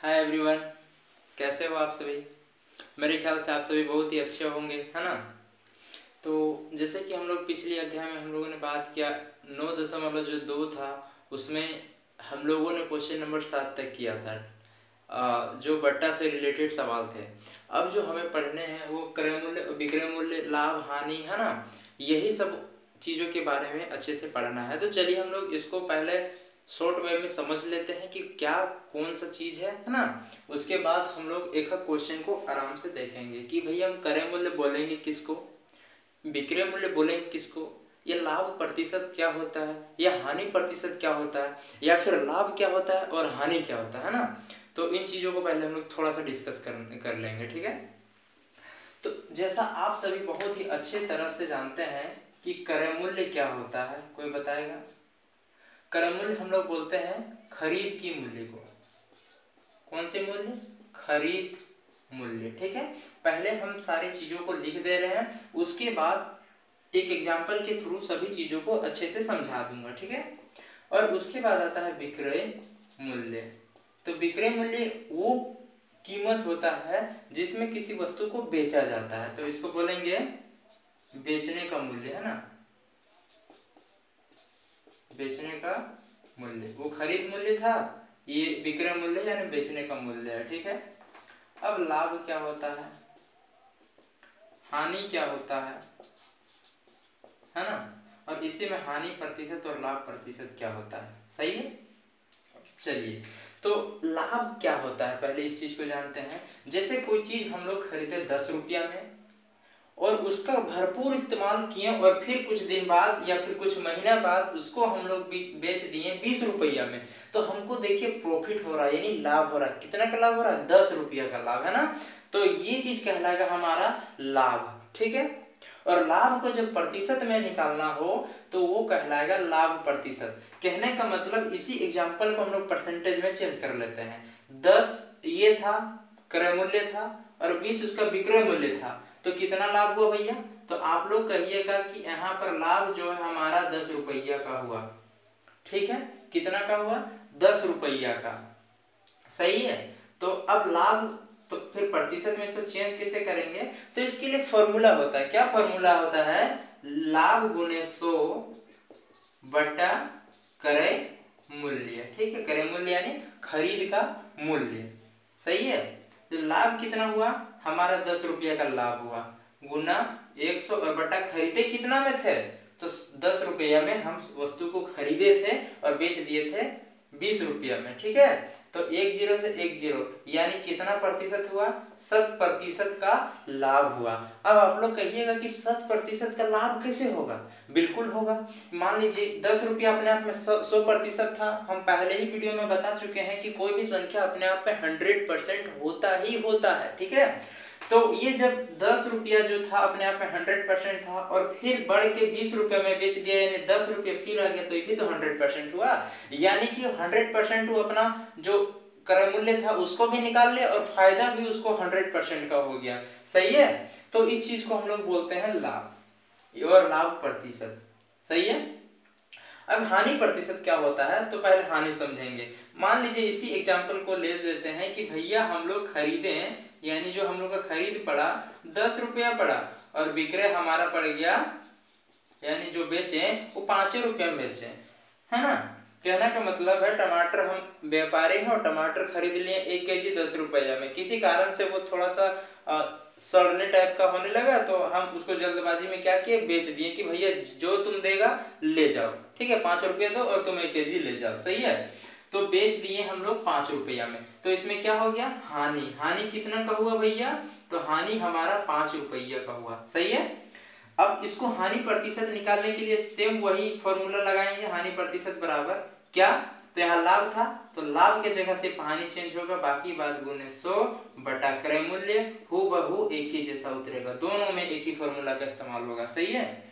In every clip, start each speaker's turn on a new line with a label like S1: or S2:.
S1: Hi everyone, कैसे हो आप सभी। मेरे ख्याल से आप सभी बहुत ही अच्छे होंगे, है ना। तो जैसे कि हम लोग पिछले अध्याय में हम लोगों ने बात किया 9.2 था, उसमें हम लोगों ने क्वेश्चन नंबर 7 तक किया था, जो बट्टा से रिलेटेड सवाल थे। अब जो हमें पढ़ने हैं वो क्रय मूल्य, विक्रय मूल्य, लाभ हानि, है ना, यही सब चीज़ों के बारे में अच्छे से पढ़ना है। तो चलिए हम लोग इसको पहले शॉर्ट वे में समझ लेते हैं कि क्या कौन सा चीज़ है ना। उसके बाद हम लोग एक एक क्वेश्चन को आराम से देखेंगे कि भैया हम क्रय मूल्य बोलेंगे किसको, विक्रय मूल्य बोलेंगे किसको, या लाभ प्रतिशत क्या होता है, या हानि प्रतिशत क्या होता है, या फिर लाभ क्या होता है और हानि क्या होता है ना। तो इन चीज़ों को पहले हम लोग थोड़ा सा डिस्कस कर लेंगे, ठीक है। तो जैसा आप सभी बहुत ही अच्छे तरह से जानते हैं कि क्रय मूल्य क्या होता है, कोई बताएगा। क्रय मूल्य हम लोग बोलते हैं खरीद की मूल्य को। कौन से मूल्य? खरीद मूल्य, ठीक है। पहले हम सारी चीजों को लिख दे रहे हैं, उसके बाद एक एग्जाम्पल के थ्रू सभी चीजों को अच्छे से समझा दूंगा, ठीक है। और उसके बाद आता है विक्रय मूल्य। तो विक्रय मूल्य वो कीमत होता है जिसमें किसी वस्तु को बेचा जाता है, तो इसको बोलेंगे बेचने का मूल्य, है ना। बेचने का मूल्य, वो खरीद मूल्य था, ये विक्रय मूल्य यानी बेचने का मूल्य है, ठीक है। अब लाभ क्या होता है, हानि क्या होता है ना, और इसी में हानि प्रतिशत और लाभ प्रतिशत क्या होता है, सही है। चलिए, तो लाभ क्या होता है पहले इस चीज को जानते हैं। जैसे कोई चीज हम लोग खरीदे 10 रुपया में और उसका भरपूर इस्तेमाल किए और फिर कुछ दिन बाद या फिर कुछ महीना बाद उसको हम लोग बेच दिए 20 रुपया में, तो हमको देखिए प्रॉफिट हो रहा है, यानी लाभ हो रहा है। कितना का लाभ हो रहा है? 10 रुपया का लाभ, है ना। तो ये चीज कहलाएगा हमारा लाभ, ठीक है। और लाभ को जब प्रतिशत में निकालना हो तो वो कहलाएगा लाभ प्रतिशत। कहने का मतलब इसी एग्जाम्पल को हम लोग परसेंटेज में चेंज कर लेते हैं। 10 ये था क्रय मूल्य था और 20 उसका विक्रय मूल्य था, तो कितना लाभ हुआ भैया? तो आप लोग कहिएगा कि यहाँ पर लाभ जो है हमारा 10 रुपया का हुआ, ठीक है। कितना का हुआ? 10 रुपया का, सही है। तो अब लाभ, तो फिर प्रतिशत में इसको चेंज कैसे करेंगे? तो इसके लिए फॉर्मूला होता है। क्या फॉर्मूला होता है? लाभ गुने 100 बटा क्रय मूल्य, ठीक है। क्रय मूल्य यानी खरीद का मूल्य, सही है। तो लाभ कितना हुआ हमारा? 10 रुपया का लाभ हुआ, गुना 100 और बटा खरीदे कितना में थे? तो 10 रुपया में हम वस्तु को खरीदे थे और बेच दिए थे 20 रुपया में, ठीक है। तो 10 से 10 यानी कितना प्रतिशत हुआ? 100% का लाभ हुआ। अब आप लोग कहिएगा कि 100% का लाभ कैसे होगा? बिल्कुल होगा। मान लीजिए 10 रुपया अपने आप में 100% था। हम पहले ही वीडियो में बता चुके हैं कि कोई भी संख्या अपने आप में 100% होता ही होता है, ठीक है। तो ये जब 10 रुपया जो था अपने आप में 100% था और फिर बढ़ के 20 रुपये में बेच दिया, यानी 10 रुपये फिर आ गया, तो ये भी तो 100% हुआ। यानी कि 100% वो अपना जो क्रय मूल्य था उसको भी निकाल ले और फायदा भी उसको 100% का हो गया, सही है। तो इस चीज को हम लोग बोलते हैं लाभ और लाभ प्रतिशत, सही है। अब हानि प्रतिशत क्या होता है, तो पहले हानि समझेंगे। मान लीजिए इसी एग्जाम्पल को ले लेते हैं कि भैया हम लोग खरीदे, यानी जो हम लोग का खरीद पड़ा 10 रुपया पड़ा और विक्रय हमारा पड़ गया, यानी जो बेचे वो 5 रुपया में बेचे, है ना। कहने का मतलब है टमाटर, हम व्यापारी हैं और टमाटर खरीद लिए 1 केजी 10 रुपया में, किसी कारण से वो थोड़ा सा सड़ने टाइप का होने लगा, तो हम उसको जल्दबाजी में क्या किए, बेच दिए कि भैया जो तुम देगा ले जाओ, ठीक है, 5 रुपया दो और तुम 1 केजी ले जाओ, सही है। तो बेच दिए हम लोग 5 रुपया में, तो इसमें क्या हो गया? हानि। हानि कितना का हुआ भैया? तो हानि हमारा 5 रुपया का हुआ, सही है। अब इसको हानि प्रतिशत निकालने के लिए सेम वही फॉर्मूला लगाएंगे, हानि प्रतिशत बराबर क्या? तो यहाँ लाभ था तो लाभ के जगह से हानि चेंज होगा, बाकी बात गुने 100 बटा क्रय मूल्य, हूबहू एक ही जैसा उतरेगा, दोनों में एक ही फॉर्मूला का इस्तेमाल होगा, सही है।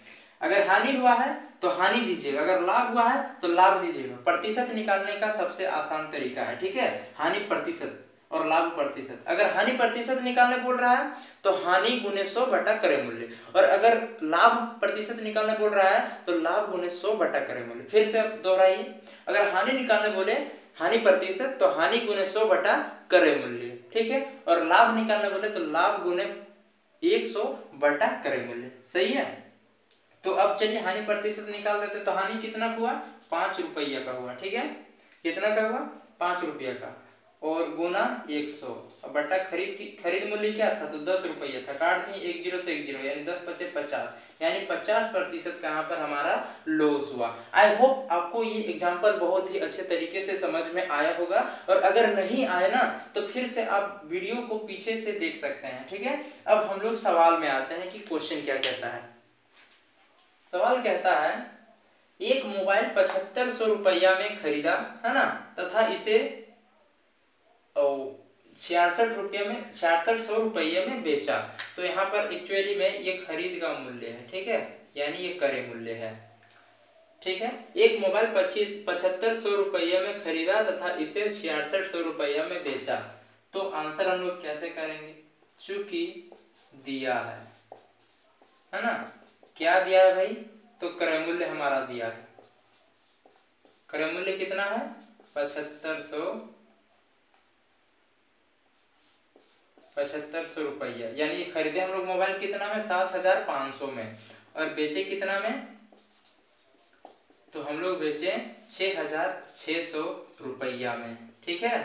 S1: अगर हानि हुआ है तो हानि दीजिएगा, अगर लाभ हुआ है तो लाभ दीजिएगा। प्रतिशत निकालने का सबसे आसान तरीका है, ठीक है, हानि प्रतिशत और लाभ प्रतिशत। अगर हानि प्रतिशत निकालने बोल रहा है तो हानि गुने 100 बटा क्रय मूल्य, और अगर लाभ प्रतिशत निकालने बोल रहा है तो लाभ गुने 100 बटा क्रय मूल्य। फिर से आप दोहराइए, अगर हानि निकालने बोले हानि प्रतिशत, तो हानि गुने 100 बटा क्रय मूल्य, ठीक है। और लाभ निकालना बोले तो लाभ गुने 100 बटा क्रय मूल्य, सही है। तो अब चलिए हानि प्रतिशत निकाल देते, तो हानि कितना हुआ, 5 रुपया का हुआ, ठीक है। कितना का हुआ, 5 रुपया का, और गुना 100 बटा खरीद मूल्य क्या था, तो 10 रुपया था, काट दिए 1 0 से 1 0, यानी 10 पचे 50, यानी 50% का यहाँ पर हमारा लॉस हुआ। आई होप आपको ये एग्जांपल बहुत ही अच्छे तरीके से समझ में आया होगा, और अगर नहीं आया ना तो फिर से आप वीडियो को पीछे से देख सकते हैं, ठीक है। अब हम लोग सवाल में आते हैं कि क्वेश्चन क्या कहता है। सवाल कहता है एक मोबाइल 7500 रुपया में खरीदा, है ना, तथा इसे 6600 रुपये में बेचा। तो यहाँ पर एक्चुअली में ये खरीद का मूल्य है, ठीक है, यानी ये क्रय मूल्य है, ठीक है। एक मोबाइल 7500 रुपये में खरीदा तथा इसे 6600 रुपया में बेचा। तो आंसर हम लोग कैसे करेंगे, चूंकि दिया है ना, क्या दिया है भाई, तो क्रय मूल्य हमारा दिया है। क्रय मूल्य कितना है, 7500 रुपया, यानी खरीदे हम लोग मोबाइल कितना में, 7500 में, और बेचे कितना में, तो हम लोग बेचे 6600 रुपया में, ठीक है।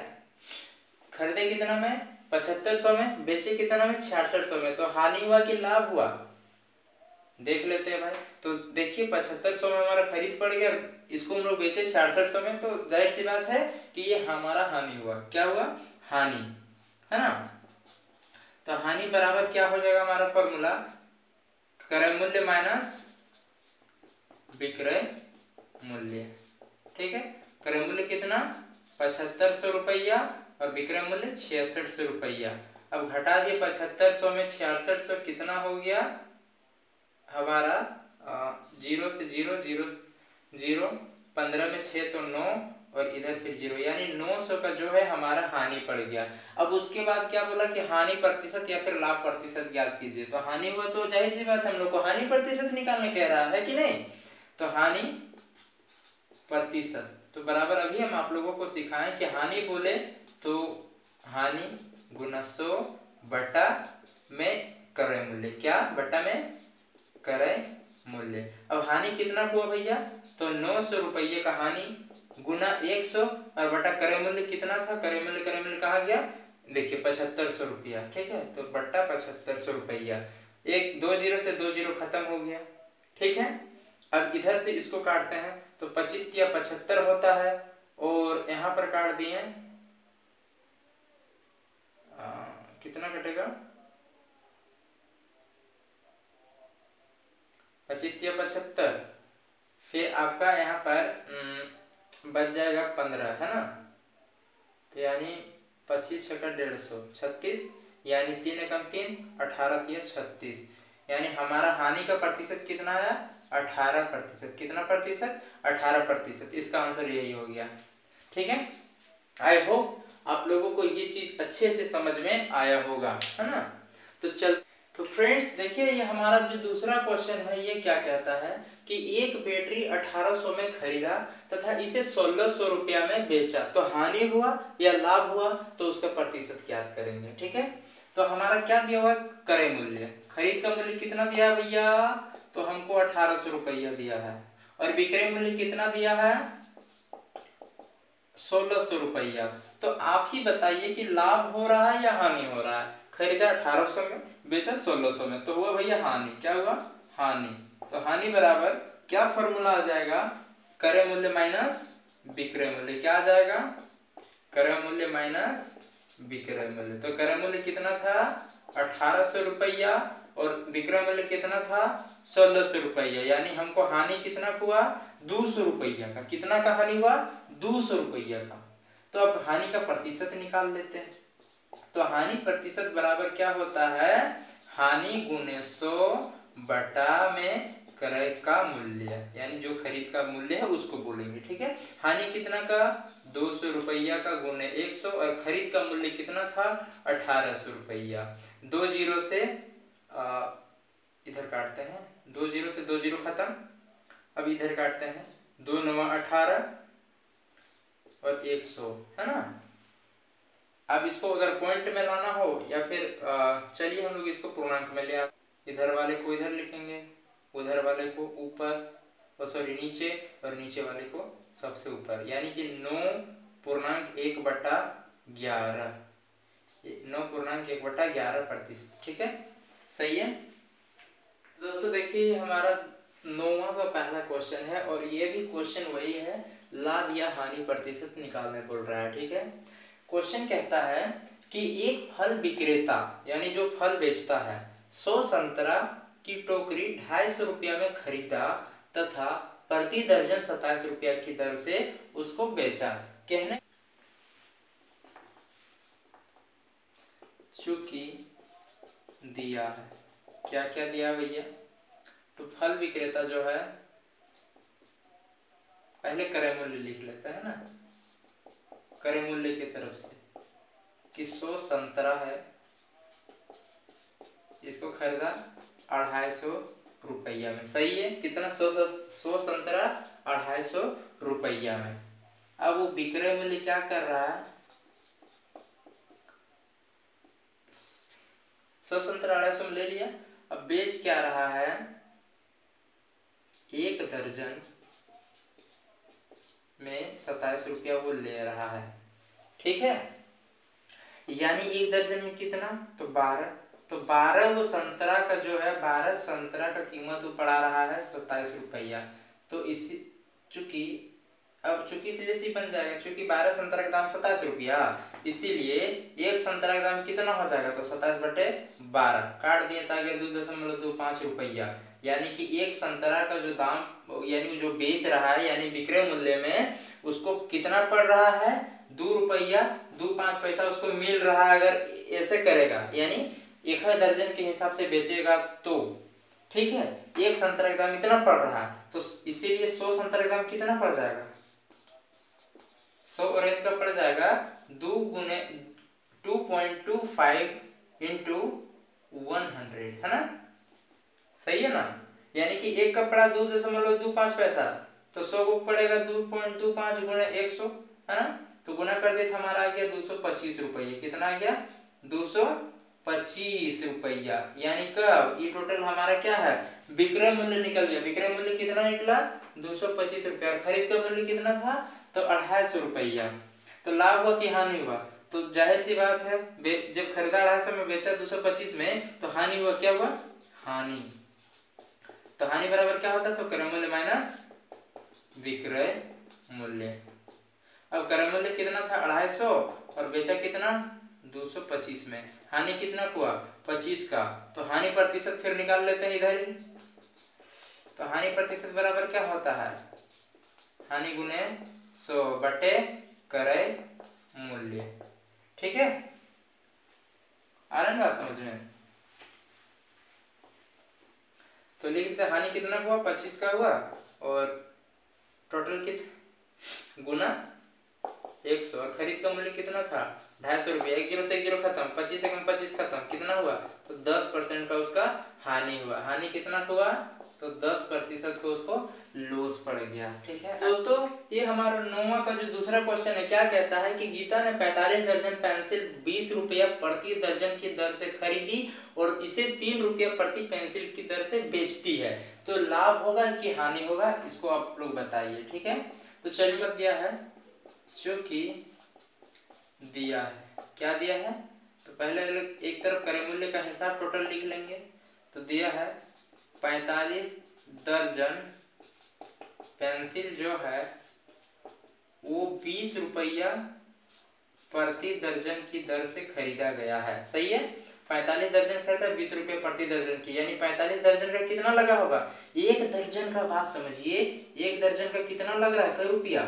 S1: खरीदे कितना में, 7500 में, बेचे कितना में, 6600 में। तो हानि हुआ कि लाभ हुआ, देख लेते हैं भाई। तो देखिए 7500 में हमारा खरीद पड़ गया, इसको हम लोग बेचे 6600 में, तो जाहिर सी बात है कि ये हमारा हानि हुआ। क्या हुआ, हानि, है ना। तो हानि बराबर क्या हो जाएगा हमारा फॉर्मूला, क्रय मूल्य माइनस विक्रय मूल्य, ठीक है। क्रय मूल्य कितना, 7500 रुपया, और विक्रय मूल्य 6600 रुपया। अब घटा दिए 7500 में 6600, कितना हो गया हमारा, 0 से 0 0 0, 15 में 6 तो 9, और इधर फिर 0, यानी 900 का जो है हमारा हानि पड़ गया। अब उसके बाद क्या बोला कि हानि प्रतिशत या फिर लाभ प्रतिशत ज्ञात कीजिए। तो हानि हुआ तो जाहिर सी बात है हम लोग को हानि प्रतिशत निकालने कह रहा है कि नहीं। तो हानि प्रतिशत, तो बराबर अभी हम आप लोगों को सिखाएं कि हानि बोले तो हानि गुना 100 बटा में क्रय मूल्य, क्या बटा में क्रय मूल्य। अब हानि कितना हुआ भैया, तो 900 रुपये का हानि गुना 100, और बटा क्रय मूल्य कितना था, क्रय मूल्य कहाँ गया, देखिए 7500 रुपया, ठीक है। तो बट्टा 7500 रुपया, एक 2 0 से 2 0 खत्म हो गया, ठीक है। अब इधर से इसको काटते हैं, तो 25 या 75 होता है, और यहाँ पर काट दिए कितना कटेगा, 25 या 75, फिर आपका यहाँ पर बच जाएगा 15, है ना। तो यानी 25 छक्का 150, 36, यानी 3 एकम 3, 18 तिया 36, यानी हमारा हानि का प्रतिशत कितना है, 18%। कितना प्रतिशत, 18%। इसका आंसर यही हो गया, ठीक है। आई होप आप लोगों को ये चीज अच्छे से समझ में आया होगा, है ना। तो फ्रेंड्स देखिए, ये हमारा जो दूसरा क्वेश्चन है ये क्या कहता है कि एक बैटरी 1800 में खरीदा तथा इसे 1600 रुपया में बेचा। तो हानि हुआ या लाभ हुआ, तो उसका प्रतिशत ज्ञात करेंगे, ठीक है। तो हमारा क्या दिया हुआ, क्रय मूल्य, खरीद का मूल्य कितना दिया भैया, तो हमको 1800 रुपया दिया है, और विक्रय मूल्य कितना दिया है, 1600 रुपया। तो आप ही बताइए कि लाभ हो रहा है या हानि हो रहा है। खरीदा 1800 में, बेचा 1600 में, तो हुआ भैया हानि। क्या हुआ, हानि। तो हानि बराबर क्या फॉर्मूला आ जाएगा, क्रय मूल्य माइनस विक्रय मूल्य। क्या आ जाएगा, क्रय मूल्य माइनस विक्रय मूल्य। तो क्रय मूल्य कितना था, 1800 रुपया, और विक्रय मूल्य कितना था, 1600 रुपया, यानी हमको हानि कितना हुआ, 200 रुपया का। कितना का हानि हुआ, 200 रुपया का। तो अब हानि का प्रतिशत निकाल लेते हैं। तो हानि प्रतिशत बराबर क्या होता है, हानि गुने 100 बटा में क्रय का मूल्य, यानी जो खरीद का मूल्य है उसको बोलेंगे, ठीक है। हानि कितना का, 200 रुपया का गुने 100, और खरीद का मूल्य कितना था, 1800 रुपया। 2 0 से इधर काटते हैं, 2 0 से 2 0 खत्म। अब इधर काटते हैं, 2 9 18, और 100, है ना। अब इसको अगर पॉइंट में लाना हो या फिर चलिए हम लोग इसको पूर्णांक में ले आते। इधर वाले को इधर लिखेंगे, उधर वाले को ऊपर, सॉरी नीचे, और नीचे वाले को सबसे ऊपर, यानी कि 9.1/11, 9.1/11%। ठीक है, सही है दोस्तों। देखिए हमारा 9वां का पहला क्वेश्चन है और ये भी क्वेश्चन वही है, लाभ या हानि प्रतिशत निकालने बोल रहा है। ठीक है, क्वेश्चन कहता है कि एक फल विक्रेता यानी जो फल बेचता है 100 संतरा की टोकरी 250 रुपया में खरीदा तथा प्रति दर्जन 27 रुपया की दर से उसको बेचा। कहने चूंकि दिया है, क्या क्या दिया भैया, तो फल विक्रेता जो है, पहले क्रय मूल्य लिख लेता है ना, क्रय मूल्य की तरफ से कि 100 संतरा है, इसको खरीदा 250 रुपया में। सही है, कितना, 100 संतरा 250 रुपया में। अब वो विक्रय मूल्य क्या कर रहा है, 100 संतरा 250 में ले लिया। अब बेच क्या रहा है, 1 दर्जन में 27 रुपया वो ले रहा है। ठीक है, यानी 1 दर्जन में कितना, तो 12, तो 12 वो संतरा का जो है, 12 संतरा का कीमत वो पड़ा रहा है 27 रुपया। तो इसी चूंकि अब चूंकि इसलिए सी बन जाएगा, चूंकि 12 संतरा का दाम 27 रुपया, इसीलिए एक संतरा का दाम कितना हो जाएगा, तो 27/12 काट दिए ताकि 2.25 रुपया, यानी कि एक संतरा का जो दाम यानी जो बेच रहा है यानी विक्रय मूल्य में उसको कितना पड़ रहा है, 2 रुपया 2.5 पैसा उसको मिल रहा है। अगर ऐसे करेगा यानी 1 दर्जन के हिसाब से बेचेगा तो, ठीक है, एक संतरा का दाम इतना पड़ रहा है, तो इसीलिए 100 संतरा का दाम कितना पड़ जाएगा, 100 ऑरेंज का पड़ जाएगा 2.25 इंटू 100, है ना, सही है ना। यानी कि एक का पड़ा 2.25 पैसा, तो 100 को पड़ेगा 2.25 गुणे 100, है ना, तो गुना कर देते हमारा आ गया 225 रुपये। कितना आ गया, 225 रुपया। यानी कब, ये टोटल हमारा क्या है, विक्रय मूल्य निकल गया। विक्रय मूल्य कितना निकला, 225 रुपया। खरीद का मूल्य कितना था, तो 250 रुपया। तो लाभ हुआ कि हानि हुआ, तो जाहिर सी बात है जब खरीदा 250 में बेचा 225 में, तो हानि हुआ, क्या हुआ, हानि। तो हानि बराबर क्या होता है, तो क्रय मूल्य माइनस विक्रय मूल्य। अब क्रय मूल्य कितना था 250 और बेचा कितना 225 में, हानि कितना हुआ 25 का, तो हानि प्रतिशत फिर निकाल लेते हैं इधर ही। तो हानि प्रतिशत बराबर क्या होता है, हानि गुने 100 बटे क्रय मूल्य। ठीक है, आ रहा है बात समझ में। तो लिखते हानि कितना हुआ 25 का हुआ और टोटल कितना गुना 100, और खरीद का मूल्य कितना था 250 रुपया। 1 जीरो से 1 जीरो खत्म, 25 से कम 25 खत्म, कितना हुआ, तो 10% का उसका हानि हुआ। हानि कितना हुआ, तो 10% को उसको लॉस पड़ गया। ठीक है दोस्तों, ये हमारा 9वां का जो दूसरा क्वेश्चन है, क्या कहता है कि गीता ने 45 दर्जन पेंसिल 20 रुपया प्रति दर्जन की दर से खरीदी और इसे 3 रुपया प्रति पेंसिल की दर से बेचती है, तो लाभ होगा कि हानि होगा, इसको आप लोग बताइए। ठीक है, तो चलिए अब दिया है, चूंकि दिया है, क्या दिया है, तो पहले एक तरफ क्रय मूल्य का हिसाब टोटल लिख लेंगे। तो दिया है 45 दर्जन पेंसिल जो है वो 20 रुपया प्रति दर्जन की दर से खरीदा गया है। सही है, 45 दर्जन खरीदा 20 रुपये प्रति दर्जन की, यानी 45 दर्जन का कितना लगा होगा, 1 दर्जन का बात समझिए, 1 दर्जन का कितना लग रहा है, कई रुपया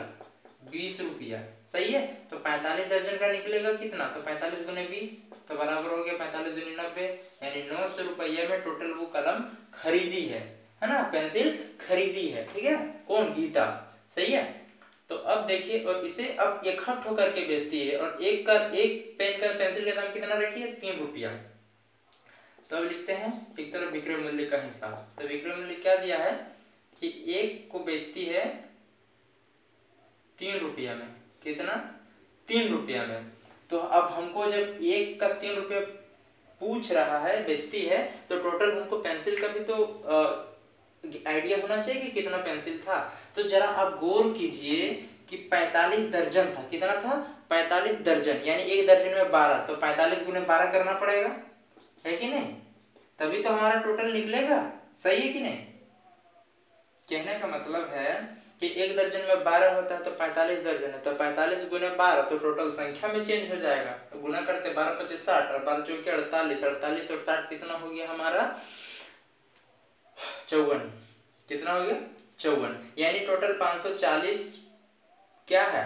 S1: 20 रुपया। सही है, तो 45 दर्जन का निकलेगा कितना, तो 45 गुने 20, तो बराबर हो गया 45 दूनी 90, यानी 900 रुपया में टोटल वो कलम खरीदी है ना, पेंसिल खरीदी है। ठीक है, कौन, गीता। सही है, तो अब देखिए, और इसे अब इकट्ठ होकर के बेचती है, और एक पेन का पेंसिल का दाम कितना रखी है 3 रुपया। तो अब लिखते हैं एक तरफ विक्रय मूल्य का हिसाब। तो विक्रय मूल्य क्या दिया है कि एक को बेचती है 3 रुपया में, कितना, 3 रुपया में। तो अब हमको जब एक का 3 रुपया पूछ रहा है, बेचती है, तो टोटल हमको पेंसिल का भी तो आइडिया होना चाहिए कि कितना पेंसिल था। तो जरा आप गौर कीजिए कि 45 दर्जन था। कितना था, 45 दर्जन, यानी एक दर्जन में 12, तो 45 गुने 12 करना पड़ेगा, है कि नहीं, तभी तो हमारा टोटल निकलेगा। सही है कि नहीं। कहने का मतलब है कि एक दर्जन में 12 होता है तो 45 दर्जन है, तो 45 गुने 12 तो टोटल संख्या में चेंज हो जाएगा। तो गुना करते 12 25 60 और 12 चौके 48, 48 और 60 कितना हो गया हमारा, 54। कितना हो गया, 54, यानी टोटल 540 क्या है,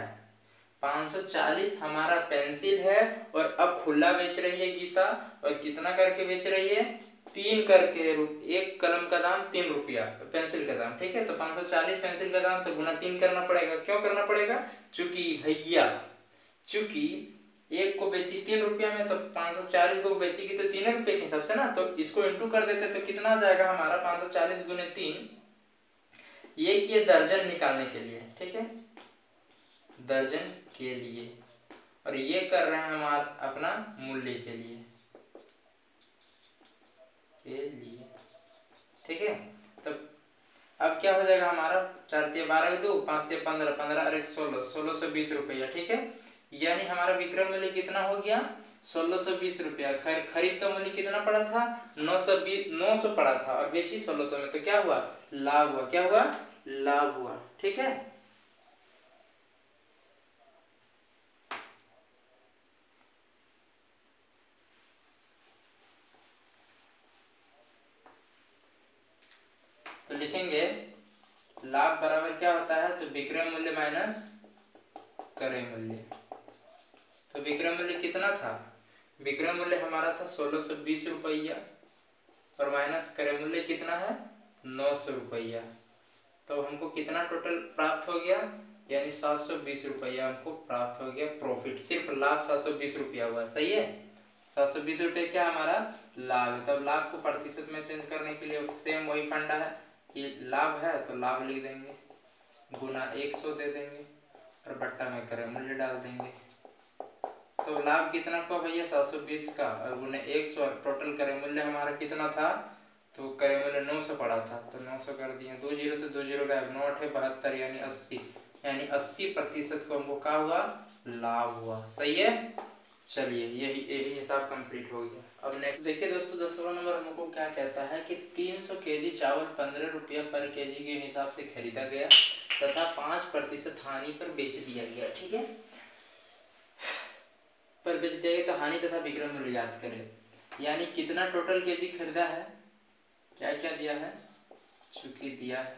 S1: 540 हमारा पेंसिल है। और अब खुला बेच रही है गीता, और कितना करके बेच रही है, 3 करके। एक कलम का दाम 3 रुपया, पेंसिल का दाम, ठीक है। तो 540 पेंसिल का दाम, तो गुना 3 करना पड़ेगा। क्यों करना पड़ेगा, चूंकि भैया, चूंकि एक को बेची 3 रुपया में, तो 540 को बेचेगी तो 3 रुपये के हिसाब से ना, तो इसको इंटू कर देते तो कितना आ जाएगा हमारा, 540 गुने 3, ये किए दर्जन निकालने के लिए, ठीक है, दर्जन के लिए। और ये कर रहे हैं हमारा अपना मूल्य के लिए, ठीक है। तो अब क्या हो जाएगा हमारा, 4 × 12 2, 5 × 15 15 और 1 16, 1620 रुपया, ठीक है। यानी हमारा विक्रय मूल्य कितना हो गया, 1620 रुपया। खरीद का मूल्य कितना पड़ा था, 900 पड़ा था, और बेची 1600 में, तो क्या हुआ, लाभ हुआ। क्या हुआ, लाभ हुआ, ठीक है। तो लिखेंगे लाभ बराबर क्या होता है, तो विक्रय मूल्य माइनस क्रय मूल्य। तो विक्रय मूल्य कितना था, विक्रय मूल्य हमारा था 1620 रुपया, और माइनस क्रय मूल्य कितना है, 900 रुपया। तो हमको कितना टोटल प्राप्त हो गया, यानी 720 रुपया हमको प्राप्त हो गया प्रॉफिट। सिर्फ लाभ 720 रुपया हुआ, सही है। 720 रुपये क्या हमारा लाभ है। तब लाभ को प्रतिशत में चेंज करने के लिए सेम वही फंडा है कि लाभ है तो लाभ लिख देंगे, गुना 100 दे देंगे, और बट्टा में क्रय मूल्य डाल देंगे। तो लाभ कितना का भैया, 720 का, और गुने 100, और टोटल क्रय मूल्य हमारा कितना था, तो क्रय मूल्य 900 पड़ा था, तो 900 कर दिए। 2 जीरो से 2 जीरो गायब, 9 8 72, यानी 80, यानी 80% को हमको क्या हुआ, लाभ हुआ। सही है। चलिए यही हिसाब कंप्लीट हो गया। अब नेक्स्ट देखिए दोस्तों, 10वां नंबर हमको क्या कहता है कि 300 केजी चावल 15 रुपया पर केजी के हिसाब से खरीदा गया तथा 5% हानि पर बेच दिया गया, ठीक है। पर बेच दिया गया तो हानि तथा विक्रय मूल्य याद करें, यानी कितना टोटल केजी खरीदा है, क्या क्या दिया है, चूंकि दिया है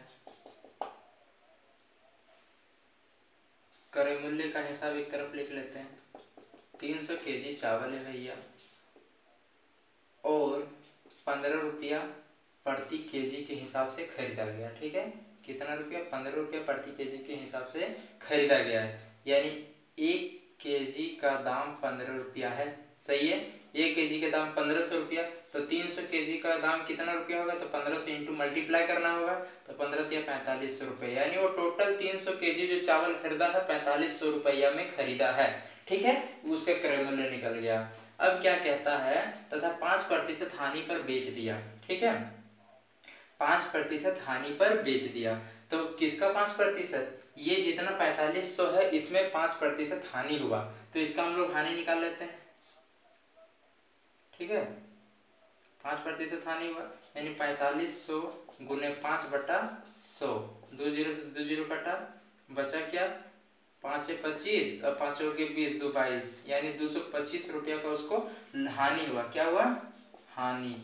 S1: क्रय मूल्य का हिसाब एक तरफ लिख लेते हैं। 300 केजी चावल है भैया, और 15 रुपया प्रति केजी के हिसाब से खरीदा गया, ठीक है। कितना रुपया, 15 रुपया प्रति केजी के हिसाब से खरीदा गया है, यानी 1 केजी का दाम 15 रुपया है, सही है। 1 केजी का दाम 1500 रुपया, तो 300 केजी का दाम कितना रुपया होगा, तो 15 से इंटू मल्टीप्लाई करना होगा, तो 15 या 4500 रुपया, यानी वो टोटल 300 केजी जो चावल खरीदा है 4500 रुपया में खरीदा है, ठीक है। उसका क्रय मूल्य निकल गया। अब क्या कहता है, तथा 5% हानि पर बेच दिया, ठीक है। 5% हानि पर बेच दिया, तो किसका 5%, ये जितना 4500 है इसमें 5% हानि हुआ, तो इसका हम लोग हानि निकाल लेते हैं, ठीक है। 5% हानि हुआ, यानी 4500 गुने 5/100, 2 जीरो से 2 जीरो कटा, बचा क्या, 5 × 25 और 5 के 20, 2 22, यानी 225 रुपया का उसको हानि हुआ। क्या हुआ, हानि,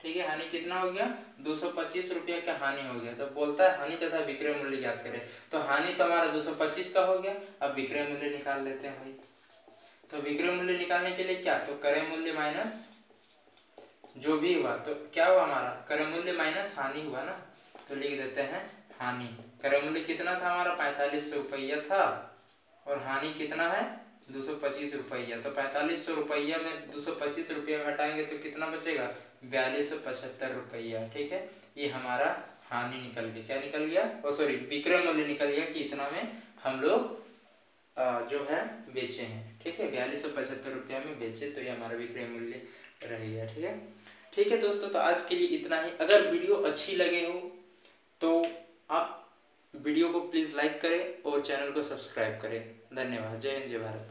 S1: ठीक है। हानि कितना हो गया, 225 रुपया का हानि हो गया। तो बोलता है हानि तथा विक्रय मूल्य ज्ञात करें, तो हानि तो हमारा 225 का हो गया। अब विक्रय मूल्य निकाल लेते हैं भाई। तो विक्रय मूल्य निकालने के लिए क्या, तो क्रय मूल्य माइनस जो भी हुआ, तो क्या हुआ हमारा, क्रय मूल्य माइनस हानि हुआ ना, तो लिख देते हैं हानि। क्रय मूल्य कितना था हमारा, 4500 रुपया था, और हानि कितना है, 225 रुपया। तो 4500 रुपया में 225 रुपया घटाएंगे तो कितना बचेगा, 4275 रुपया, ठीक है। ये हमारा हानि निकल गया, क्या निकल गया, सॉरी विक्रय मूल्य निकल गया कि इतना में हम लोग जो है बेचे हैं, ठीक है, 4275 रुपया में बेचे, तो ये हमारा विक्रय मूल्य रहेगा। ठीक है, ठीक है दोस्तों, तो आज के लिए इतना ही। अगर वीडियो अच्छी लगे हो तो आप वीडियो को प्लीज़ लाइक करें और चैनल को सब्सक्राइब करें। धन्यवाद। जय हिंद, जय भारत।